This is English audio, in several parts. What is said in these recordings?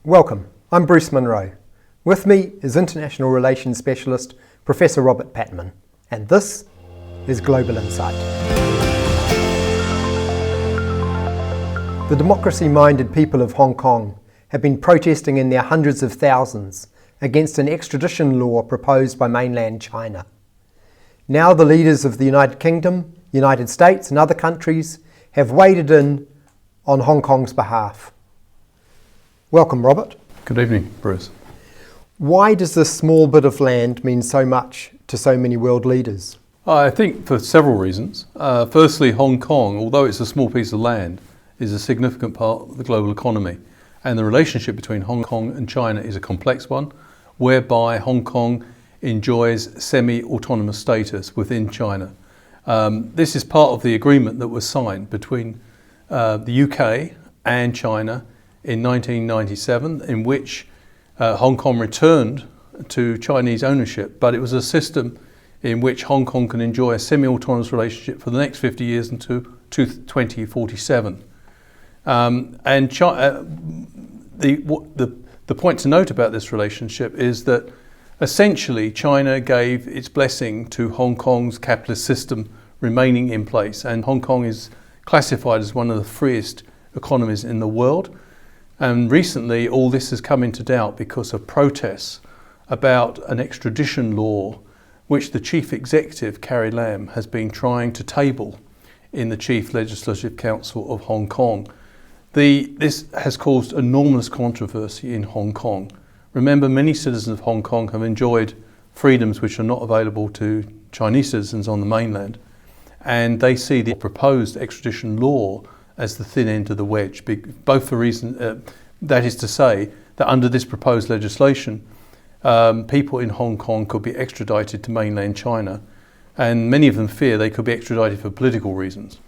Welcome, I'm Bruce Munro. With me is International Relations Specialist Professor Robert Patman, and this is Global Insight. The democracy-minded people of Hong Kong have been protesting in their hundreds of thousands against an extradition law proposed by mainland China. Now the leaders of the United Kingdom, United States and other countries have waded in on Hong Kong's behalf. Welcome, Robert. Good evening, Bruce. Why does this small bit of land mean so much to so many world leaders? I think for several reasons. Firstly, Hong Kong, although it's a small piece of land, is a significant part of the global economy. And the relationship between Hong Kong and China is a complex one, whereby Hong Kong enjoys semi-autonomous status within China. This is part of the agreement that was signed between the UK and China in 1997, in which Hong Kong returned to Chinese ownership, but it was a system in which Hong Kong can enjoy a semi-autonomous relationship for the next 50 years until 2047. The point to note about this relationship is that essentially China gave its blessing to Hong Kong's capitalist system remaining in place, and Hong Kong is classified as one of the freest economies in the world. And recently all this has come into doubt because of protests about an extradition law which the Chief Executive, Carrie Lam, has been trying to table in the Chief Legislative Council of Hong Kong. This has caused enormous controversy in Hong Kong. Remember, many citizens of Hong Kong have enjoyed freedoms which are not available to Chinese citizens on the mainland, and they see the proposed extradition law as the thin end of the wedge, both for reason, that is to say, that under this proposed legislation, people in Hong Kong could be extradited to mainland China, and many of them fear they could be extradited for political reasons,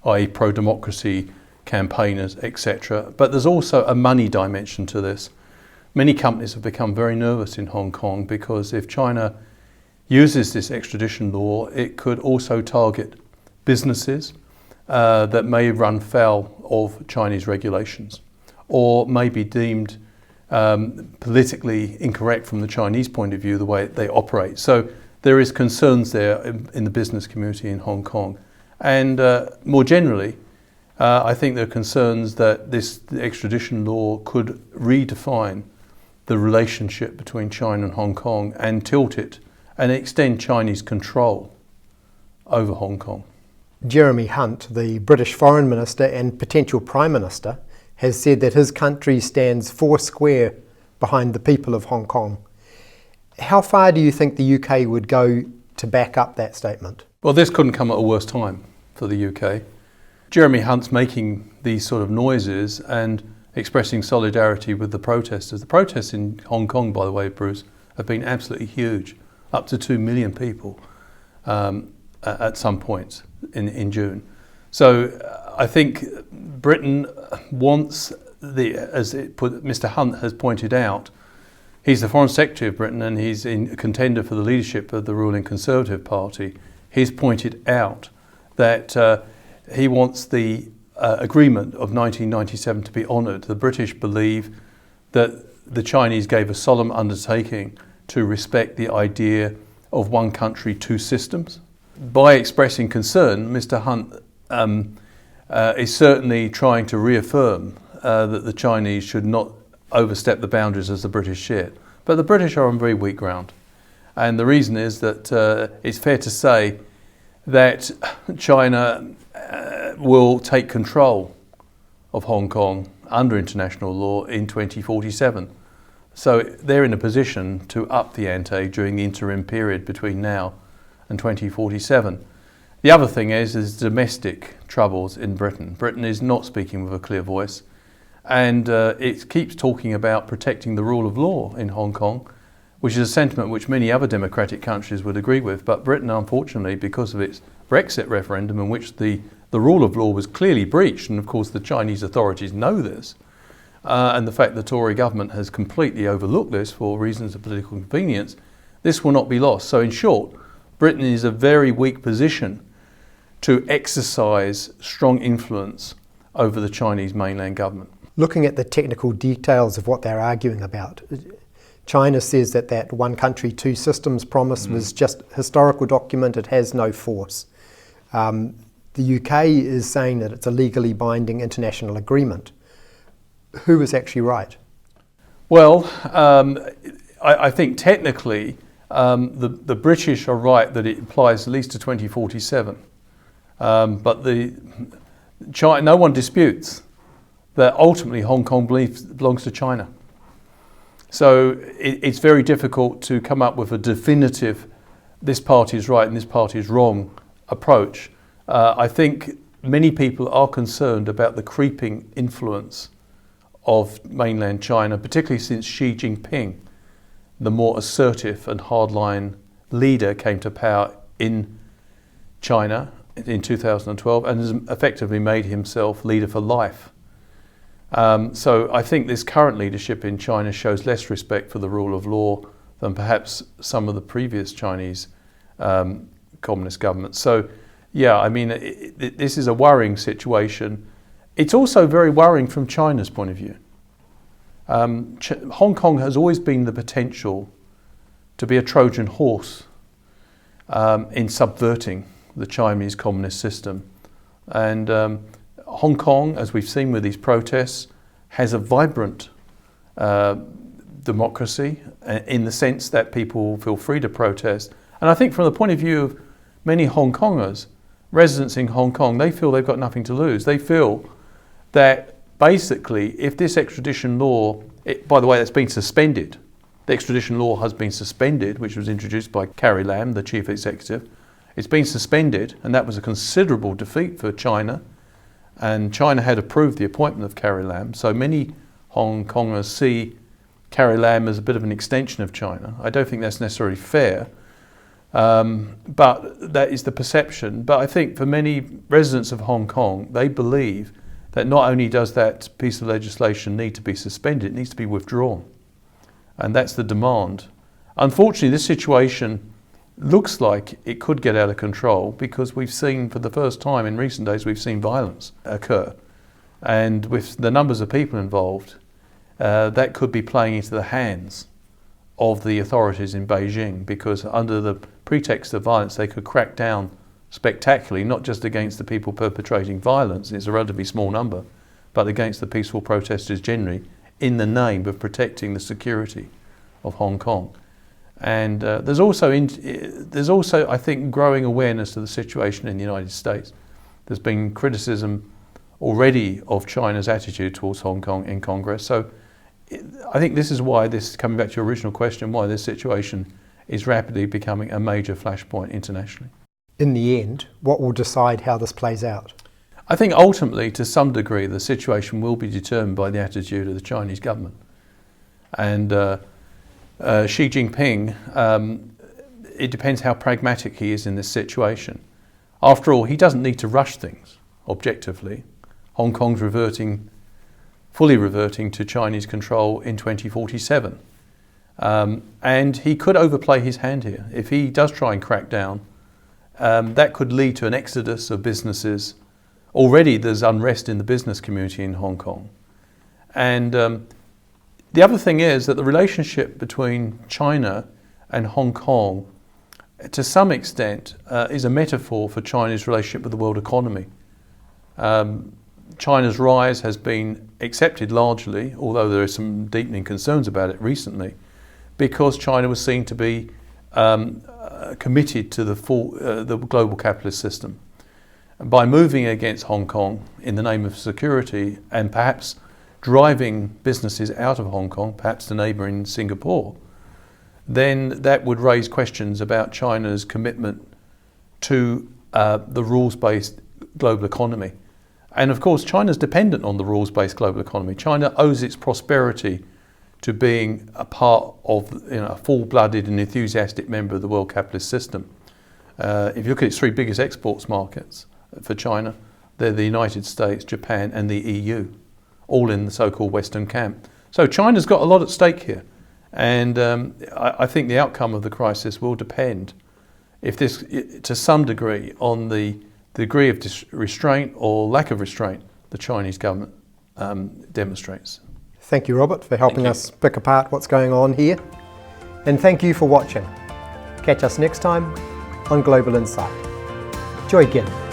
i.e. pro-democracy campaigners, etc. But there's also a money dimension to this. Many companies have become very nervous in Hong Kong because if China uses this extradition law, it could also target businesses that may run foul of Chinese regulations or may be deemed politically incorrect from the Chinese point of view, the way they operate. So there is concerns there in the business community in Hong Kong. And more generally, I think there are concerns that this extradition law could redefine the relationship between China and Hong Kong and tilt it and extend Chinese control over Hong Kong. Jeremy Hunt, the British Foreign Minister and potential Prime Minister, has said that his country stands foursquare behind the people of Hong Kong. How far do you think the UK would go to back up that statement? Well, this couldn't come at a worse time for the UK. Jeremy Hunt's making these sort of noises and expressing solidarity with the protesters. The protests in Hong Kong, by the way, Bruce, have been absolutely huge, up to 2 million people at some points in June. So I think Britain wants, Mr. Hunt has pointed out, he's the Foreign Secretary of Britain and he's a contender for the leadership of the ruling Conservative Party. He's pointed out that he wants the agreement of 1997 to be honoured. The British believe that the Chinese gave a solemn undertaking to respect the idea of one country, two systems. By expressing concern, Mr. Hunt is certainly trying to reaffirm that the Chinese should not overstep the boundaries as the British did. But the British are on very weak ground. And the reason is that it's fair to say that China will take control of Hong Kong under international law in 2047. So they're in a position to up the ante during the interim period between now and 2047. The other thing is domestic troubles in Britain. Britain is not speaking with a clear voice, and it keeps talking about protecting the rule of law in Hong Kong, which is a sentiment which many other democratic countries would agree with. But Britain, unfortunately, because of its Brexit referendum, in which the rule of law was clearly breached, and of course the Chinese authorities know this, and the fact the Tory government has completely overlooked this for reasons of political convenience, this will not be lost. So in short, Britain is in a very weak position to exercise strong influence over the Chinese mainland government. Looking at the technical details of what they're arguing about, China says that one country, two systems promise was just a historical document, it has no force. The UK is saying that it's a legally binding international agreement. Who is actually right? Well, I think technically the British are right that it applies at least to 2047. But no one disputes that ultimately Hong Kong belongs to China. So it's very difficult to come up with a definitive, this party is right and this party is wrong approach. I think many people are concerned about the creeping influence of mainland China, particularly since Xi Jinping, the more assertive and hardline leader, came to power in China in 2012 and has effectively made himself leader for life. So I think this current leadership in China shows less respect for the rule of law than perhaps some of the previous Chinese communist governments. So yeah, I mean, this is a worrying situation. It's also very worrying from China's point of view. Hong Kong has always been the potential to be a Trojan horse in subverting the Chinese communist system. And Hong Kong, as we've seen with these protests, has a vibrant democracy in the sense that people feel free to protest. And I think from the point of view of many Hong Kongers, residents in Hong Kong, they feel they've got nothing to lose. They feel that basically if this extradition law, by the way, that's been suspended, the extradition law has been suspended, which was introduced by Carrie Lam, the chief executive. It's been suspended, and that was a considerable defeat for China. And China had approved the appointment of Carrie Lam, so many Hong Kongers see Carrie Lam as a bit of an extension of China. I don't think that's necessarily fair, but that is the perception. But I think for many residents of Hong Kong, they believe that not only does that piece of legislation need to be suspended, it needs to be withdrawn. And that's the demand. Unfortunately, this situation looks like it could get out of control because we've seen, for the first time in recent days, we've seen violence occur. And with the numbers of people involved, that could be playing into the hands of the authorities in Beijing, because under the pretext of violence, they could crack down spectacularly, not just against the people perpetrating violence, it's a relatively small number, but against the peaceful protesters generally, in the name of protecting the security of Hong Kong. And there's also, I think, growing awareness of the situation in the United States. There's been criticism already of China's attitude towards Hong Kong in Congress. So I think this is why coming back to your original question, why this situation is rapidly becoming a major flashpoint internationally. In the end, what will decide how this plays out? I think ultimately, to some degree, the situation will be determined by the attitude of the Chinese government. And Xi Jinping, it depends how pragmatic he is in this situation. After all, he doesn't need to rush things, objectively. Hong Kong's fully reverting to Chinese control in 2047. And he could overplay his hand here. If he does try and crack down, that could lead to an exodus of businesses. Already there's unrest in the business community in Hong Kong. And the other thing is that the relationship between China and Hong Kong, to some extent, is a metaphor for China's relationship with the world economy. China's rise has been accepted largely, although there are some deepening concerns about it recently, because China was seen to be committed to the global capitalist system. By moving against Hong Kong in the name of security and perhaps driving businesses out of Hong Kong, perhaps to neighbouring Singapore, then that would raise questions about China's commitment to the rules-based global economy. And of course, China's dependent on the rules-based global economy. China owes its prosperity to being a part of, a full-blooded and enthusiastic member of the world capitalist system. If you look at its three biggest exports markets for China, they're the United States, Japan, and the EU, all in the so-called Western camp. So China's got a lot at stake here. And I think the outcome of the crisis will depend, to some degree, on the degree of restraint or lack of restraint the Chinese government demonstrates. Thank you, Robert, for helping Thank you. us pick apart what's going on here. And thank you for watching. Catch us next time on Global Insight. Joy Gin.